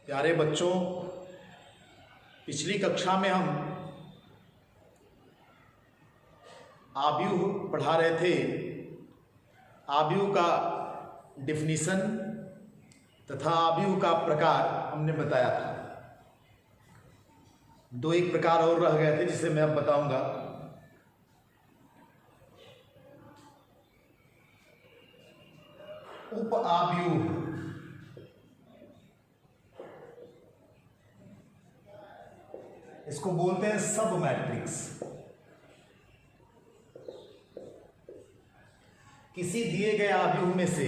प्यारे बच्चों, पिछली कक्षा में हम आव्यूह पढ़ा रहे थे। आव्यूह का डिफिनीशन तथा आव्यूह का प्रकार हमने बताया था। दो एक प्रकार और रह गए थे जिसे मैं अब बताऊंगा। उप आव्यूह, इसको बोलते हैं सब मैट्रिक्स। किसी दिए गए आव्यूह में से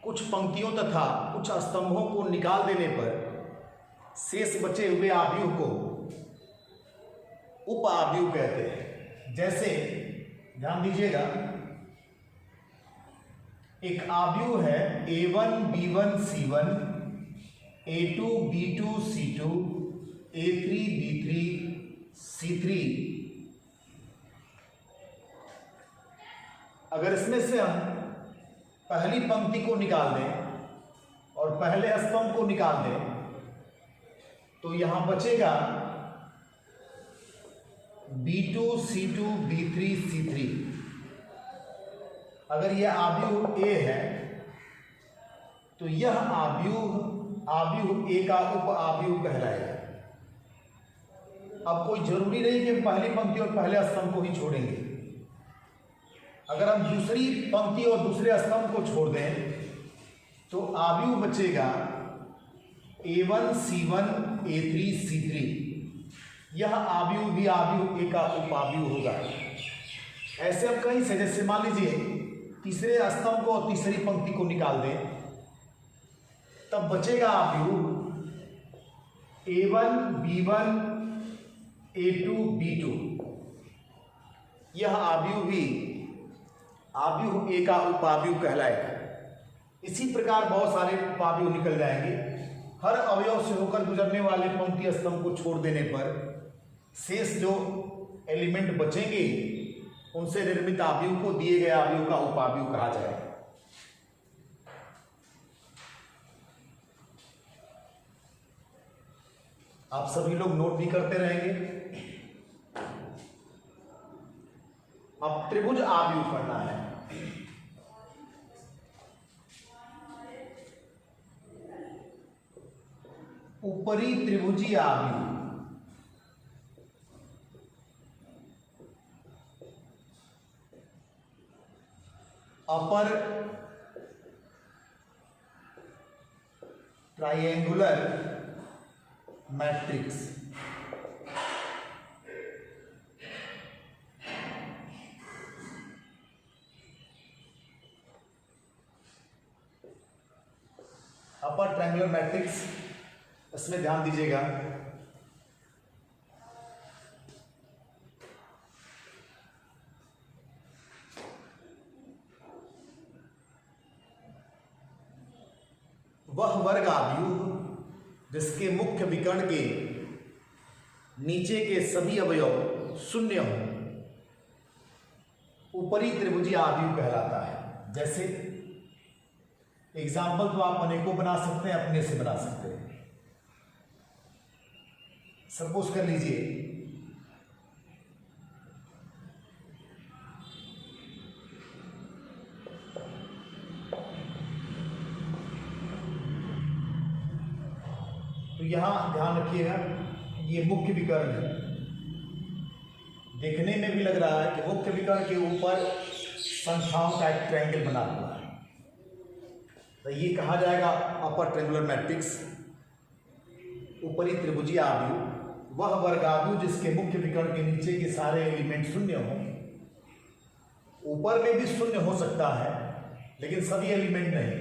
कुछ पंक्तियों तथा कुछ स्तंभों को निकाल देने पर शेष बचे हुए आव्यूह को उप आव्यूह कहते हैं। जैसे ध्यान दीजिएगा, एक आव्यूह है A1 B1 C1, A2 B2 C2, A3 B3 C3। अगर इसमें से हम पहली पंक्ति को निकाल दें और पहले स्तंभ को निकाल दें तो यहां बचेगा B2 C2 B3 C3। अगर यह आव्यूह A है तो यह आव्यूह A का उप आव्यूह कहलाएगा। अब कोई जरूरी नहीं कि हम पहली पंक्ति और पहले स्तंभ को ही छोड़ेंगे। अगर हम दूसरी पंक्ति और दूसरे स्तंभ को छोड़ दें तो आव्यूह बचेगा A1 C1 A3 C3। यह आव्यूह भी आव्यूह A का उपाव्यूह होगा। ऐसे अब कहीं से, जैसे मान लीजिए तीसरे स्तंभ को और तीसरी पंक्ति को निकाल दें, तब बचेगा आव्यूह A1 B1 A2 B2। यह आव्यूह भी आव्यूह A का उपाव्यूह कहलाएगा। इसी प्रकार बहुत सारे उपाव्यूह निकल जाएंगे। हर अवयव से होकर गुजरने वाले पंक्ति स्तंभ को छोड़ देने पर शेष जो एलिमेंट बचेंगे उनसे निर्मित आव्यूह को दिए गए आव्यूह का उपाव्यूह कहा जाएगा। आप सभी लोग नोट भी करते रहेंगे। अब त्रिभुज आव्यूह पढ़ना है। ऊपरी त्रिभुजी आव्यूह, upper triangular matrix, upper triangular matrix, इसमें ध्यान दीजिएगा। वह वर्ग आव्यूह जिसके मुख्य विकर्ण के नीचे के सभी अवयव शून्य हो, ऊपरी त्रिभुजी आव्यूह कहलाता है। जैसे एग्जाम्पल तो आप अनेकों बना सकते हैं, अपने से बना सकते हैं। सपोज कर लीजिए तो यहां ध्यान रखिएगा, ये मुख्य विकर्ण है। देखने में भी लग रहा है कि मुख्य विकर्ण के ऊपर संख्याओं का एक ट्रायंगल बना हुआ है, तो ये कहा जाएगा अपर ट्रायंगुलर मैट्रिक्स। ऊपरी त्रिभुजी आव्यूह वह वर्ग आव्यूह जिसके मुख्य विकर्ण के नीचे के सारे एलिमेंट शून्य हों। ऊपर में भी शून्य हो सकता है लेकिन सभी एलिमेंट नहीं,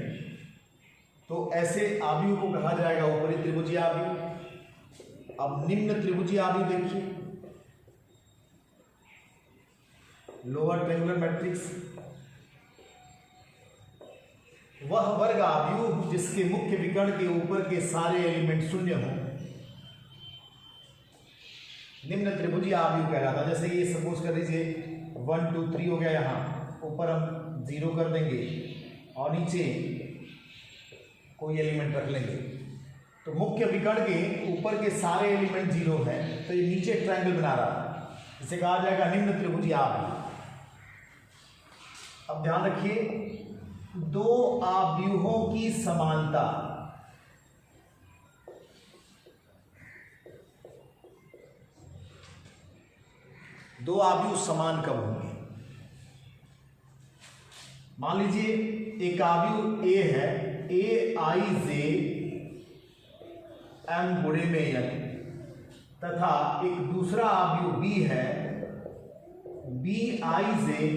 तो ऐसे आव्यूह को कहा जाएगा ऊपरी त्रिभुजी आव्यूह। अब निम्न त्रिभुजी आव्यूह देखिए, लोअर ट्रायंगुलर मैट्रिक्स, वह वर्ग आव्यूह जिसके मुख्य विकर्ण के ऊपर के सारे एलिमेंट शून्य हों, निम्न त्रिभुजी आव्यूह कहलाता है। जैसे ये सपोज कर लीजिए 1 2 3 हो गया, यहाँ ऊपर हम 0 कर देंगे और नीचे कोई एलिमेंट रख लेंगे, तो मुख्य विकर्ण के ऊपर के सारे एलिमेंट जीरो हैं, तो ये नीचे ट्रायंगल बना रहा है, इसे कहा जाएगा निम्न त्रिभुज आव्यूह। अब ध्यान रखिए, दो आव्यूहों की समानता, दो आव्यूह समान कब होंगे? मान लीजिए एक आव्यूह ए है, ए आई जे एम गुणे में एन, तथा एक दूसरा आव्यूह बी है, बी आई जे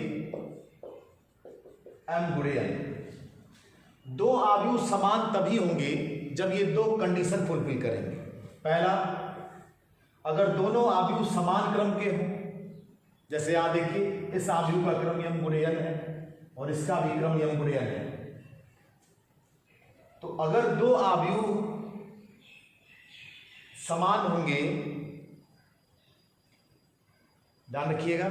एम गुणे एन। दो आव्यूह समान तभी होंगे जब ये दो कंडीशन फुलफिल करेंगे। पहला, अगर दोनों आव्यूह समान क्रम के हों, जैसे यहां देखिए इस आव्यूह का क्रम यम गुणे एन है और इसका भी क्रम यम गुणे एन है, तो अगर दो आव्यूह समान होंगे, ध्यान रखिएगा,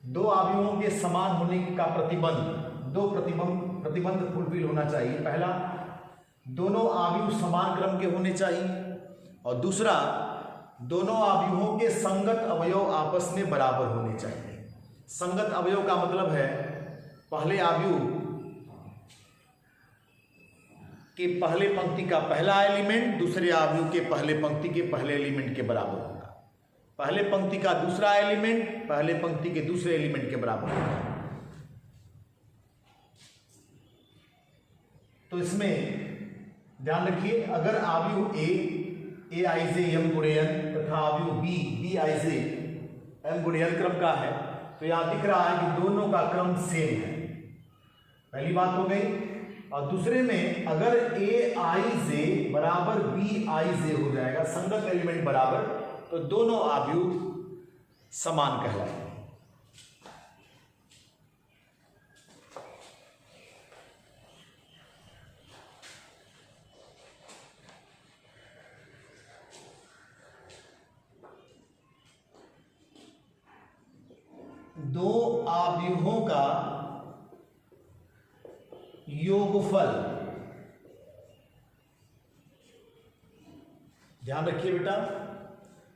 दो आव्यूहों के समान होने का प्रतिबंध, दो प्रतिबंध फुलफिल होना चाहिए। पहला, दोनों आव्यूह समान क्रम के होने चाहिए, और दूसरा, दोनों आव्यूहों के संगत अवयव आपस में बराबर होने चाहिए। संगत अवयव का मतलब है पहले आव्यूह के पहले पंक्ति का पहला एलिमेंट दूसरे आव्यूह के पहले पंक्ति के पहले एलिमेंट के बराबर होगा, पहले पंक्ति का दूसरा एलिमेंट पहले पंक्ति के दूसरे एलिमेंट के बराबर होगा। तो इसमें ध्यान रखिए, अगर आव्यूह ए आई जे एम गुणे एन तथा आव्यूह बी आई जे एम गुणे एन क्रम का है, तो यहां दिख रहा है कि दोनों का क्रम सेम है, पहली बात हो गई। और दूसरे में अगर ए आई जे बराबर बी आई जे हो जाएगा, संगत एलिमेंट बराबर, तो दोनों आव्यूह समान कहलाएंगे। दो आव्यूहों का योगफल, ध्यान रखिए बेटा,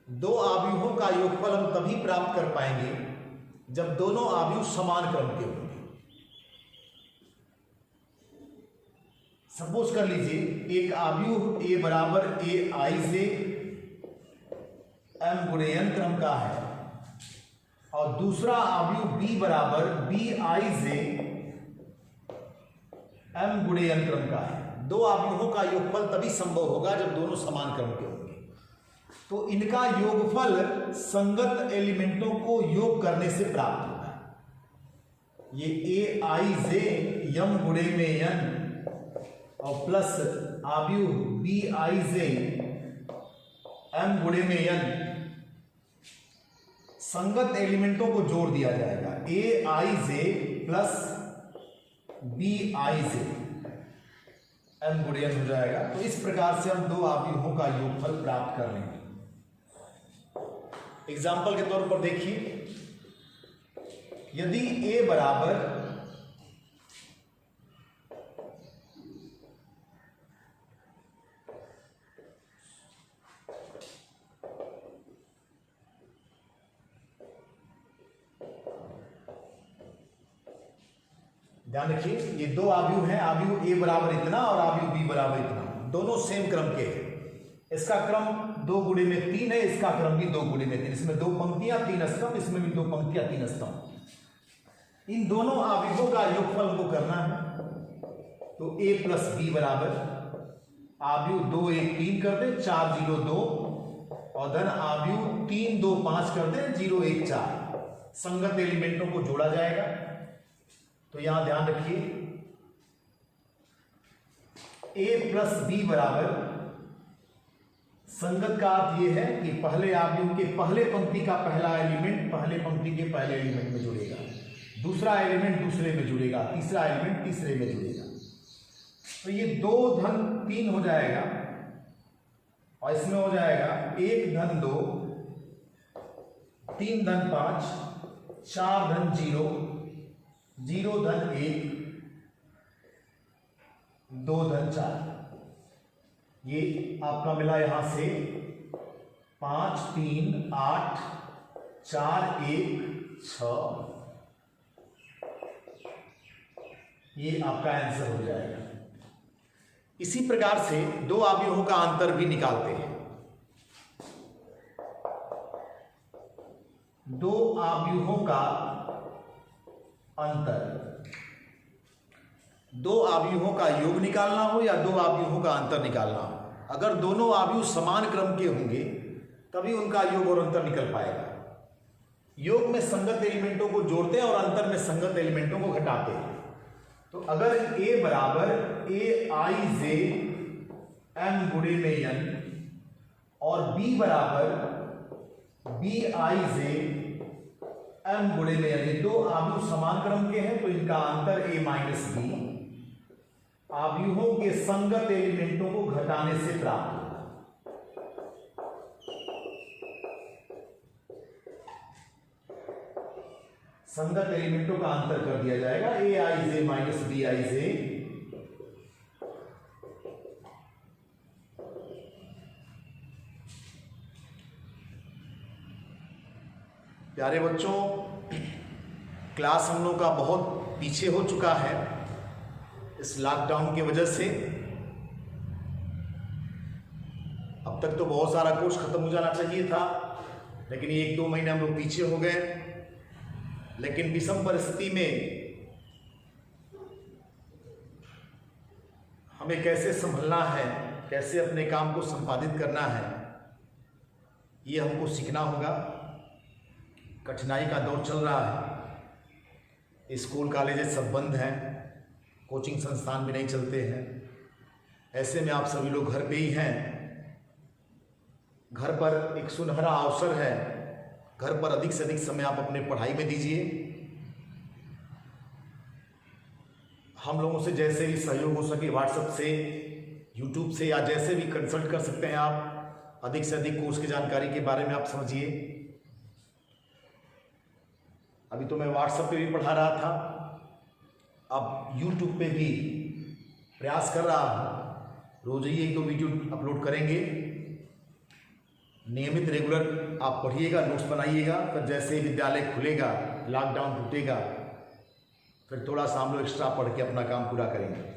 दो आव्यूहों का योगफल हम तभी प्राप्त कर पाएंगे जब दोनों आव्यूह समान क्रम के होंगे। सपोज कर लीजिए एक आव्यूह ए बराबर ए आई जे एम गुणे एन क्रम का है और दूसरा आव्यूह बी बराबर बी आई जे एम गुणे एन क्रम का है। दो आव्यूहों का योगफल तभी संभव होगा जब दोनों समान क्रम के होंगे। तो इनका योगफल संगत एलिमेंटों को योग करने से प्राप्त होगा। ये ए आई जे यम गुणे में एन और प्लस आव्यूह बी आई जे एम गुणे में एन, संगत एलिमेंटों को जोड़ दिया जाएगा, A I J plus B I J M गुणे एन हो जाएगा। तो इस प्रकार से हम दो आव्यूहों का योगफल प्राप्त कर लेंगे। एग्जाम्पल के तौर पर देखिए, यदि ए बराबर ध्यान रखिए, ये दो आव्यूह हैं, आव्यूह ए बराबर इतना और आव्यूह बी बराबर इतना, दोनों सेम क्रम के हैं। इसका क्रम 2 गुणे में 3 है, इसका क्रम भी 2 गुणे में 3, इसमें 2 पंक्तियां 3 स्तंभ, इसमें भी 2 पंक्तियां 3 स्तंभ। इन दोनों आव्यूहों का योगफल को करना है, तो a प्लस बी बराबर आव्यूह 2 1 3 कर दे 4 0 2 और धन आव्यूह 3 2 5 कर दे 0 1 4। संगत एलिमेंटों को जोड़ा जाएगा। तो यहां ध्यान रखिए, a प्लस बी बराबर, संगत का अर्थ यह है कि पहले आव्यूह के पहले पंक्ति का पहला एलिमेंट पहले पंक्ति के पहले एलिमेंट में जुड़ेगा, दूसरा एलिमेंट दूसरे में जुड़ेगा, तीसरा एलिमेंट तीसरे में जुड़ेगा। तो ये 2 धन 3 हो जाएगा और इसमें हो जाएगा 1 धन 2 3 धन 5 4 धन 0 0 धन 1 2 धन 4। ये आपका मिला यहां से 5 3 8 4 1 6, ये आपका आंसर हो जाएगा। इसी प्रकार से दो अवयवों का अंतर भी निकालते हैं। दो अवयवों का अंतर, दो अवयवों का योग निकालना हो या दो अवयवों का अंतर निकालना हो, अगर दोनों अवयव समान क्रम के होंगे तभी उनका योग और अंतर निकल पाएगा। योग में संगत एलिमेंटों को जोड़ते हैं और अंतर में संगत एलिमेंटों को घटाते हैं। तो अगर a बराबर aij m गुणे में n और b बराबर bij m गुणे में n, ये दो अवयव समान क्रम के हैं तो इनका अंतर a माइनस b अवयवों के संगत एलिमेंटों को घटाने से प्राप्त होगा। संगत एलिमेंटों का अंतर कर दिया जाएगा, aij माइनस bij। प्यारे बच्चों, क्लास हम लोग का बहुत पीछे हो चुका है इस लॉकडाउन की वजह से। अब तक तो बहुत सारा कोर्स खत्म हो जाना चाहिए था, लेकिन 1-2 महीने हम लोग पीछे हो गए। लेकिन विषम परिस्थिति में हमें कैसे संभलना है, कैसे अपने काम को संपादित करना है, ये हमको सीखना होगा। कठिनाई का दौर चल रहा है, स्कूल कॉलेजेस सब बंद हैं, कोचिंग संस्थान भी नहीं चलते हैं। ऐसे में आप सभी लोग घर पे ही हैं। घर पर एक सुनहरा अवसर है, घर पर अधिक से अधिक समय आप अपने पढ़ाई में दीजिए। हम लोगों से जैसे भी सहयोग हो सके व्हाट्सएप से, यूट्यूब से या जैसे भी कंसल्ट कर सकते हैं आप। अधिक से अधिक कोर्स की जानकारी के बारे में आप समझिए। अभी तो मैं व्हाट्सएप पे भी पढ़ा रहा था, अब यूट्यूब पे भी प्रयास कर रहा हूँ। रोज ही 1-2 वीडियो अपलोड करेंगे। नियमित रेगुलर आप पढ़िएगा, नोट्स बनाइएगा। फिर जैसे विद्यालय खुलेगा, लॉकडाउन टूटेगा, फिर थोड़ा सा हम लोग एक्स्ट्रा पढ़ के अपना काम पूरा करेंगे।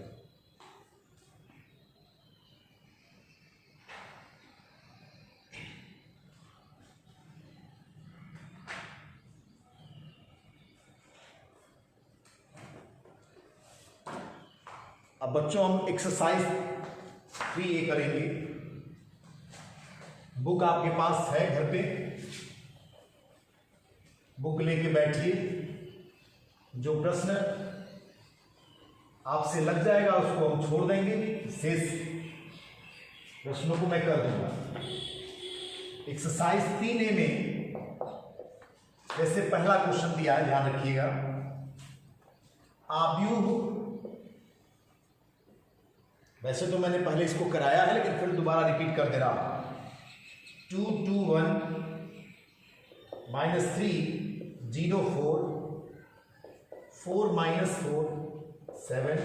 अब बच्चों हम एक्सरसाइज 3A करेंगे। बुक आपके पास है घर पे, बुक लेके बैठिए। जो प्रश्न आपसे लग जाएगा उसको हम छोड़ देंगे, शेष प्रश्नों को मैं कर दूंगा। एक्सरसाइज 3A में जैसे पहला क्वेश्चन दिया है, ध्यान रखिएगा। अवयव, वैसे तो मैंने पहले इसको कराया है लेकिन फिर दोबारा रिपीट कर दे रहा हूं। 2 2 1 -3 0 4 4 -4 7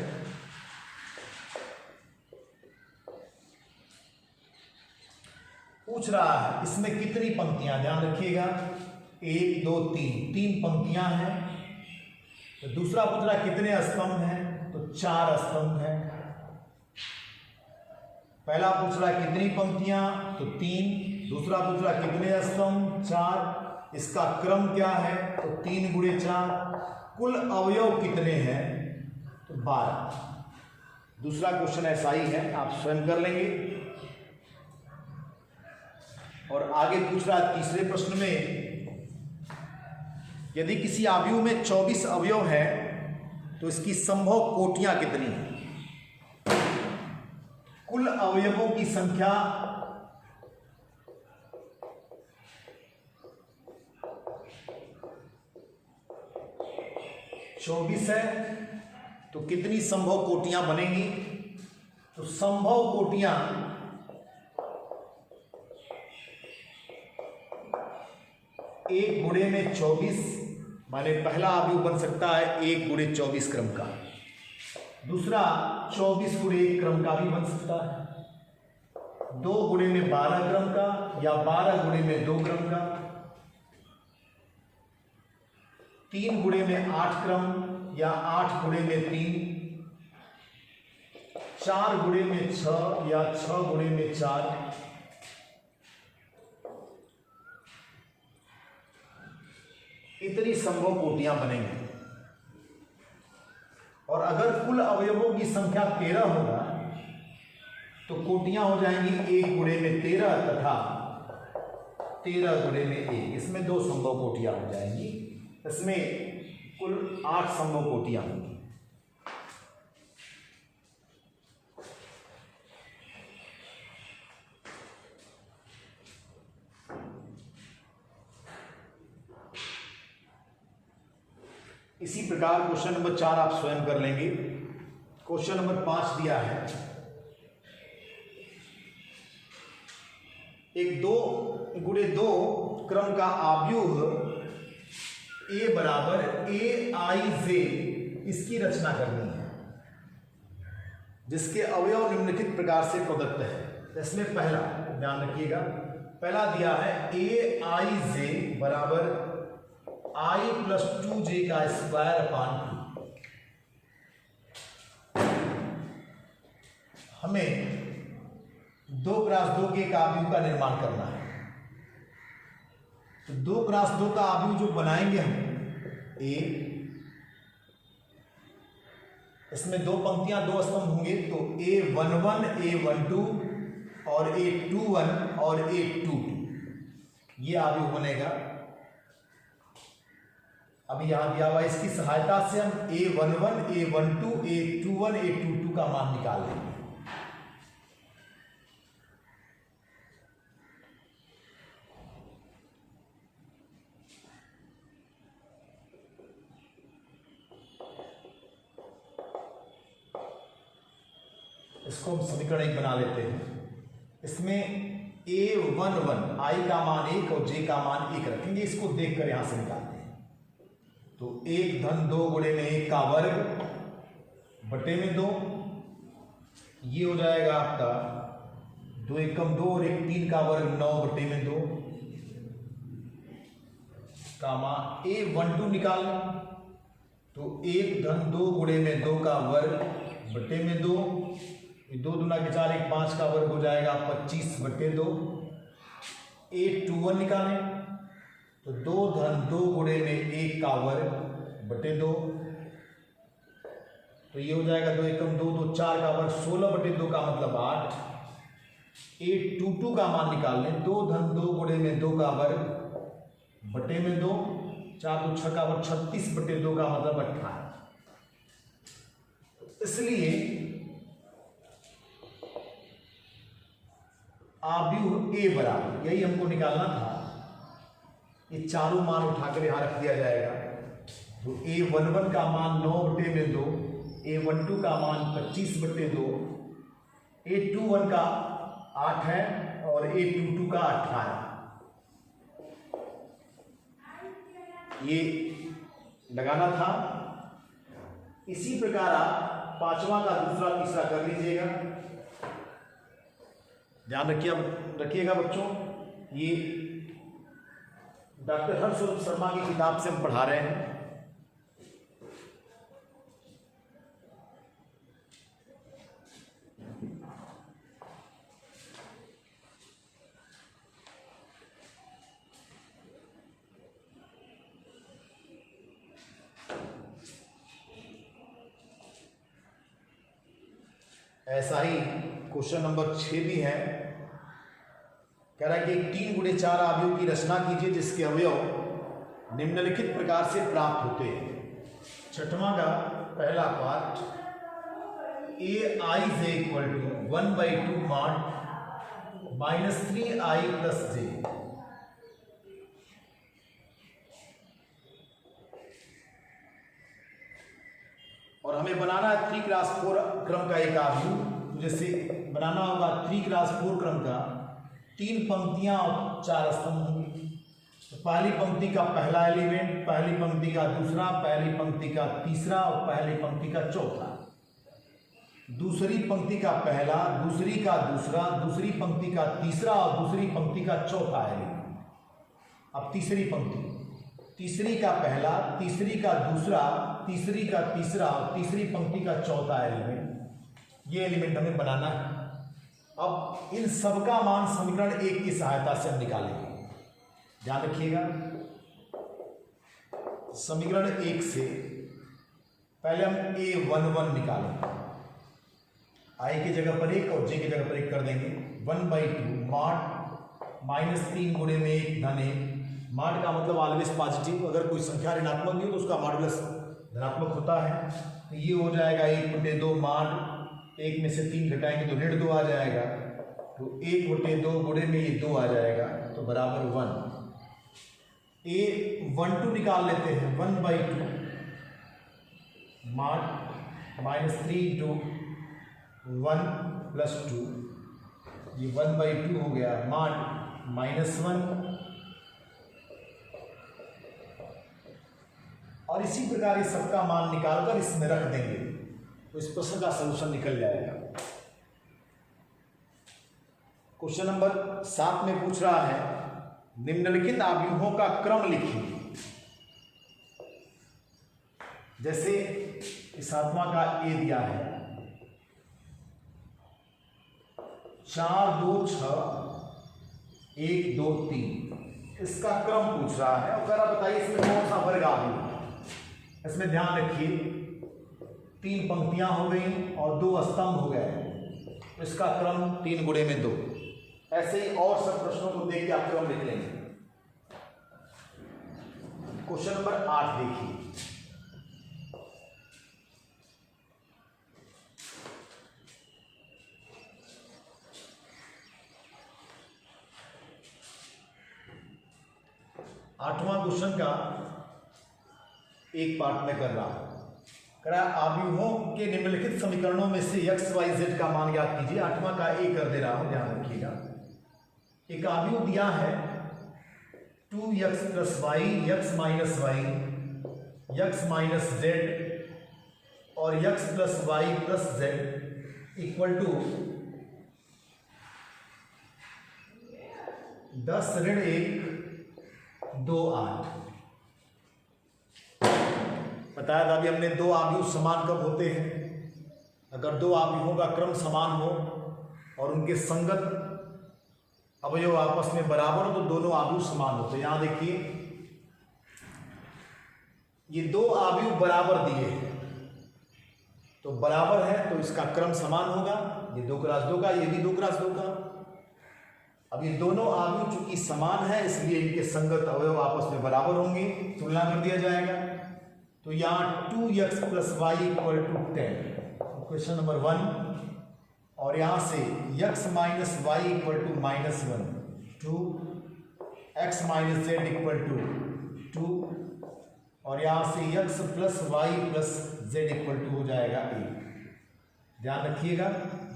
पूछ रहा है इसमें कितनी पंक्तियां, ध्यान रखिएगा। 1 2 3 पंक्तियां हैं। तो दूसरा पूछ रहा है कितने स्तंभ हैं, तो 4 स्तंभ हैं। पहला पूछ रहा है कितनी पंक्तियां, तो 3। दूसरा पूछ रहा है कितने स्तंभ, 4। इसका क्रम क्या है, तो 3 × 4। कुल अवयव कितने हैं, तो 12। दूसरा क्वेश्चन ऐसा ही है, आप स्वयं कर लेंगे। और आगे पूछ रहा है तीसरे प्रश्न में, यदि किसी अवयव में 24 अवयव है तो इसकी संभव कोटियां कितनी हैं। कुल अवयवों की संख्या 24 है, तो कितनी संभव कोटियां बनेंगी, तो संभव कोटियां 1 गुणे में 24, माने पहला अवयव बन सकता है 1 × 24 क्रम का। दूसरा 24 × 1 क्रम का भी बन सकता है। 2 गुणे में 12 क्रम का या 12 गुणे में 2 क्रम का, 3 गुणे में 8 क्रम या 8 गुणे में 3, 4 गुणे में 6 या 6 गुणे में 4, इतनी संभव कोटियां बनेंगी। और अगर कुल अवयवों की संख्या 13 होगा तो कोटियां हो जाएंगी 1 गुणे में 13 तथा 13 गुणे में 1। इसमें 2 संभव कोटियां हो जाएंगी। इसमें कुल 8 संभव कोटियां होंगी। इसी प्रकार क्वेश्चन नंबर 4 आप स्वयं कर लेंगे। क्वेश्चन नंबर 5 दिया है, एक 2 गुणे 2 क्रम का आव्यूह a बराबर aij, इसकी रचना करनी है, जिसके अवयव निम्नलिखित प्रकार से प्रदत्त है। इसमें पहला ध्यान रखिएगा, पहला दिया है aij बराबर i प्लस 2j का स्क्वायर अपान 2। हमें 2 क्रॉस 2 के एक आव्यूह का निर्माण करना है। तो 2 क्रॉस 2 का आव्यूह जो बनाएंगे हम a, इसमें 2 पंक्तियां 2 स्तंभ होंगे, तो a11 a12 और a21 और a22, ये आव्यूह बनेगा। अभी यहां दिया हुआ, इसकी सहायता से हम a11 a12 a21 a22 का मान निकाल लेंगे। इसको हम समीकरण 1 बना लेते हैं। इसमें a11 i का मान 1 और j का मान 1 रखेंगे। इसको देखकर यहां से निकालते हैं। तो 1 धन 2 गुणे में 1 का वर्ग बटे में 2, ये हो जाएगा आपका 2 एकम 2 और 1 3 का वर्ग 9 बटे में 2 कामा a12 निकाल लें। तो 1 धन 2 गुणे में 2 का वर्ग बटे में 2, 2 दूना के 4 1 5 का वर्ग हो जाएगा 25 बटे 2। a21 निकालें तो 2 धन 2 गुणे में 1 का वर्ग बटे 2, तो ये हो जाएगा 2 एकम 2 2 4 का वर्ग 16 बटे 2 का मतलब 8। a22 का मान निकाल लें, 2 धन 2 गुणे में 2 का वर्ग बटे में 2, 4 2 6 का वर्ग 36 बटे 2 का मतलब 18। इसलिए आव्यूह a बराबर, यही हमको निकालना था, ये चारों मान उठाकर यहां रख दिया जाएगा। तो a11 का मान 9 बटे में 2, a12 का मान 25 बटे 2, a21 का 8 है और a22 का 18। ये लगाना था। इसी प्रकार आप 5वां का दूसरा तीसरा कर लीजिएगा। ध्यान रखिएगा बच्चों, ये डॉक्टर हर्षवर्धन शर्मा की किताब से हम पढ़ा रहे हैं। ऐसा ही क्वेश्चन नंबर 6 भी है। कह रहा है कि 3 गुणे 4 आव्यूह की रचना कीजिए जिसके अवयव निम्नलिखित प्रकार से प्राप्त होते हैं। छठवां का पहला part, ai j equal to 1/2 mod -3i plus j। और हमें बनाना है 3x4 क्रम का एक आव्यूह। जैसे बनाना होगा 3x4 क्रम का, 3 पंक्तियां और 4 स्तंभ होंगे। तो पहली पंक्ति का पहला एलिमेंट, पहली पंक्ति का दूसरा, पहली पंक्ति का तीसरा और पहली पंक्ति का चौथा। दूसरी पंक्ति का पहला, दूसरी का दूसरा, दूसरी पंक्ति का तीसरा और दूसरी पंक्ति का चौथा एलिमेंट। अब तीसरी पंक्ति, तीसरी का पहला, तीसरी का दूसरा, तीसरी का तीसरा और तीसरी पंक्ति का चौथा एलिमेंट, ये एलिमेंट हमें बनाना है। अब इन सबका मान समीकरण 1 की सहायता से हम निकालेंगे। ध्यान रखिएगा, समीकरण 1 से पहले हम a11 निकालेंगे। i की जगह पर 1 और j की जगह पर 1 कर देंगे। 1/2 मॉड -3 गुणे में 1 धन 1। मॉड का मतलब ऑलवेज पॉजिटिव, अगर कोई संख्या ऋणात्मक नहीं हो तो उसका मॉडुलस धनात्मक होता है। तो ये हो जाएगा 1/2 मॉड, 1 में से 3 घटाएंगे तो ऋण 2 आ जाएगा, तो 1/2 गुणे में ये 2 आ जाएगा, तो बराबर 1। a12 निकाल लेते हैं। 1/2 मॉड -3 × 1 + 2, ये 1/2 हो गया। मॉड -1, और इसी प्रकार इस सबका मान निकालकर इसमें रख देंगे तो इस प्रश्न का सलूशन निकल जाएगा। क्वेश्चन नंबर 7 में पूछ रहा है, निम्नलिखित आव्यूहों का क्रम लिखिए। जैसे इस आत्मा का ए दिया है 4 2 6 1 2 3, इसका क्रम पूछ रहा है और कह रहा बताइए इसमें कौन सा वर्ग आव्यूह है। इसमें ध्यान रखिए 3 पंक्तियां हो गई और 2 स्तंभ हो गए, इसका क्रम 3 गुणे में 2। ऐसे ही और सब प्रश्नों को देख के आप क्रम लिख लेंगे। क्वेश्चन नंबर 8 देखिए, आठवां क्वेश्चन का एक पार्ट में कर रहा हूं। कह रहा आव्यूहों के निम्नलिखित समीकरणों में से x y z का मान ज्ञात कीजिए। आठवां का ए कर दे रहा हूं, ध्यान रखिएगा। एक आव्यूह दिया है 2x + y, x - y, x - z और x + y + z = 10 ऋण 1 2 8। बताया था अभी हमने, 2 आव्यूह समान कब होते हैं? अगर 2 आव्यूहों का क्रम समान हो और उनके संगत अवयव आपस में बराबर हो तो दोनों आव्यूह समान होते हैं। यहां देखिए ये 2 आव्यूह बराबर दिए हैं, तो बराबर है तो इसका क्रम समान होगा। ये 2 × 2 का, ये भी 2 × 2 का। अब ये दोनों आव्यूह चूंकि समान है इसलिए इनके संगत अवयव आपस में बराबर होंगे, तुलना कर दिया जाएगा। तो यहाँ 2x + y = 10, क्वेश्चन नंबर 1। और यहाँ से x - y = -1, 2, x - z = 2, और यहाँ से x + y + z = हो जाएगा 1। ध्यान रखिएगा,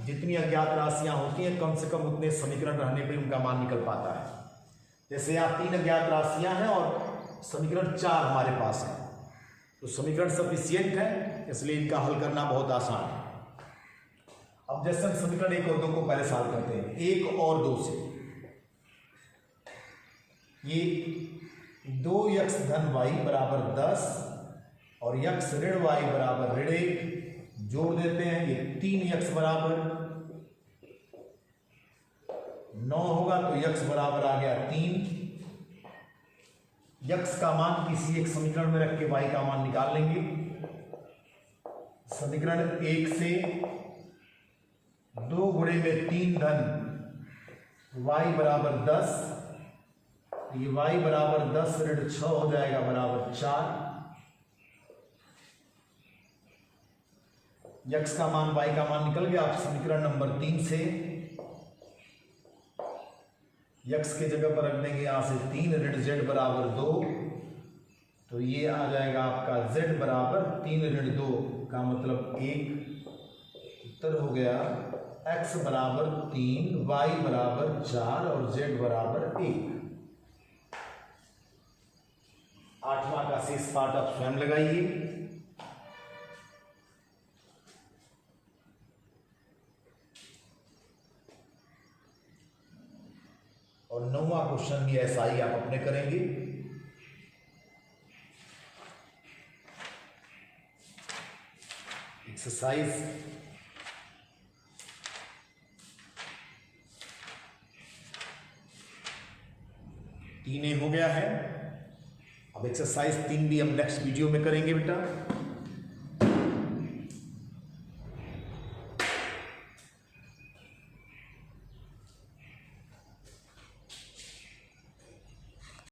जितनी अज्ञात राशियां होती हैं कम से कम उतने समीकरण रहने पर उनका मान निकल पाता है। जैसे यहाँ 3 अज्ञात राशियां हैं और समीकरण 4 हमारे पास है, तो समीकरण सफिशिएंट है, इसलिए इनका हल करना बहुत आसान है। अब जैसे हम समीकरण 1 और 2 को पहले सॉल्व करते हैं। 1 और 2 से ये 2x धन y = 10 और x ऋण y = ऋण 1 जोड़ देते हैं। ये 3x = 9 होगा, तो x बराबर आ गया 3। x का मान किसी एक समीकरण में रख के y का मान निकाल लेंगे। समीकरण 1 से 2 गुणे में 3 धन y = 10, ये y = 10 ऋण 6 हो जाएगा बराबर 4। x का मान y का मान निकल गया। आप समीकरण नंबर 3 से x के जगह पर रख देंगे यहाँ से 3 ऋण z = 2, तो ये आ जाएगा आपका z = 3 ऋण 2 का मतलब 1। उत्तर हो गया x = 3, y = 4 और z = 1। 8वां का शेष पाठ आप स्वयं लगाइए। 10वां क्वेश्चन भी ऐसा ही आप अपने करेंगे। एक्सरसाइज 3A हो गया है। अब एक्सरसाइज 3B हम नेक्स्ट वीडियो में करेंगे बेटा।